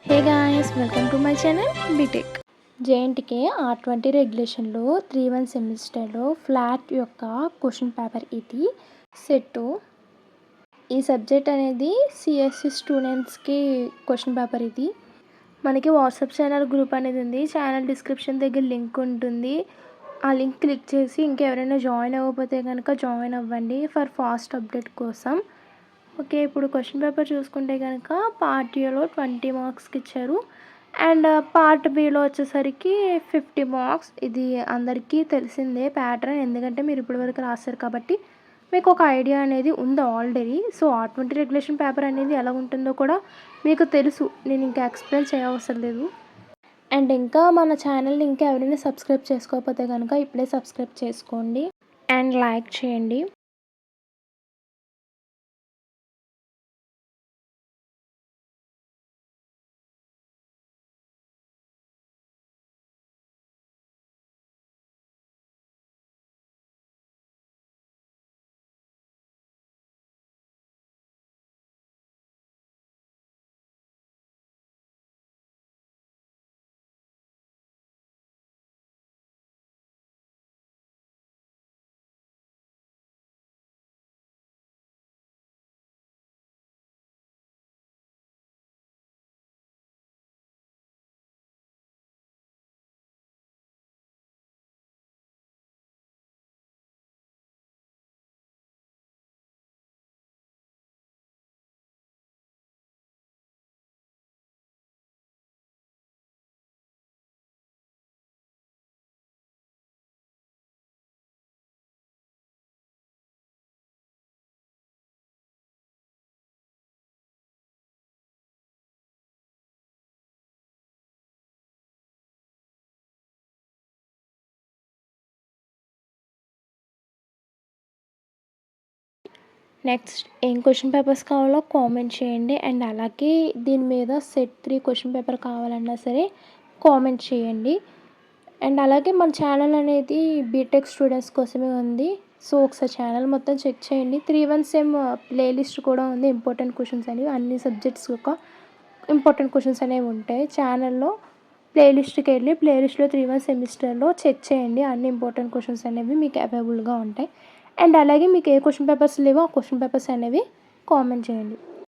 Hey guys, welcome to my channel BTech. JNTK R20 రెగ్యులేషన్లో 3-1 సెమిస్టర్లో FLAT యొక్క question paper ఇది. సెట్ ఈ సబ్జెక్ట్ అనేది సిఎస్సి స్టూడెంట్స్కి క్వశ్చన్ పేపర్ ఇది. మనకి వాట్సాప్ ఛానల్ గ్రూప్ అనేది ఉంది. ఛానల్ డిస్క్రిప్షన్ దగ్గర లింక్ ఉంటుంది. ఆ లింక్ క్లిక్ చేసి ఇంకెవరైనా జాయిన్ అవ్వకపోతే కనుక జాయిన్ అవ్వండి ఫర్ ఫాస్ట్ అప్డేట్ కోసం. ఓకే, ఇప్పుడు క్వశ్చన్ పేపర్ చూసుకుంటే కనుక పార్ట్ ఏలో 20 మార్క్స్కి ఇచ్చారు అండ్ పార్ట్ బిలో వచ్చేసరికి 50 మార్క్స్. ఇది అందరికీ తెలిసిందే ప్యాటర్న్, ఎందుకంటే మీరు ఇప్పటివరకు రాశారు కాబట్టి మీకు ఒక ఐడియా అనేది ఉంది already. So R20 regulation paper అనేది ఎలా ఉంటుందో కూడా మీకు తెలుసు, నేను ఇంకా ఎక్స్ప్లెయిన్ చేయవసరం లేదు. అండ్ ఇంకా మన ఛానల్ని ఇంకా ఎవరైనా సబ్స్క్రైబ్ చేసుకోకపోతే కనుక ఇప్పుడే సబ్స్క్రైబ్ చేసుకోండి అండ్ లైక్ చేయండి. నెక్స్ట్ ఏం క్వశ్చన్ పేపర్స్ కావాలో కామెంట్ చేయండి అండ్ అలాగే దీని మీద సెట్ 3 క్వశ్చన్ పేపర్ కావాలన్నా సరే కామెంట్ చేయండి. అండ్ అలాగే మన ఛానల్ అనేది బీటెక్ స్టూడెంట్స్ కోసమే ఉంది. సో ఒకసారి ఛానల్ మొత్తం చెక్ చేయండి. 3-1 సెమ్ ప్లేలిస్ట్ కూడా ఉంది. ఇంపార్టెంట్ క్వశ్చన్స్ అనేవి అన్ని సబ్జెక్ట్స్ యొక్క ఇంపార్టెంట్ క్వశ్చన్స్ అనేవి ఉంటాయి. ఛానల్లో ప్లేలిస్ట్కి వెళ్ళి ప్లేలిస్ట్లో 3-1 సెమిస్టర్లో చెక్ చేయండి. అన్ని ఇంపార్టెంట్ క్వశ్చన్స్ అనేవి మీకు అవైలబుల్గా ఉంటాయి. అండ్ అలాగే మీకు ఏ క్వశ్చన్ పేపర్స్ లేవో ఆ క్వశ్చన్ పేపర్స్ అనేవి కామెంట్ చేయండి.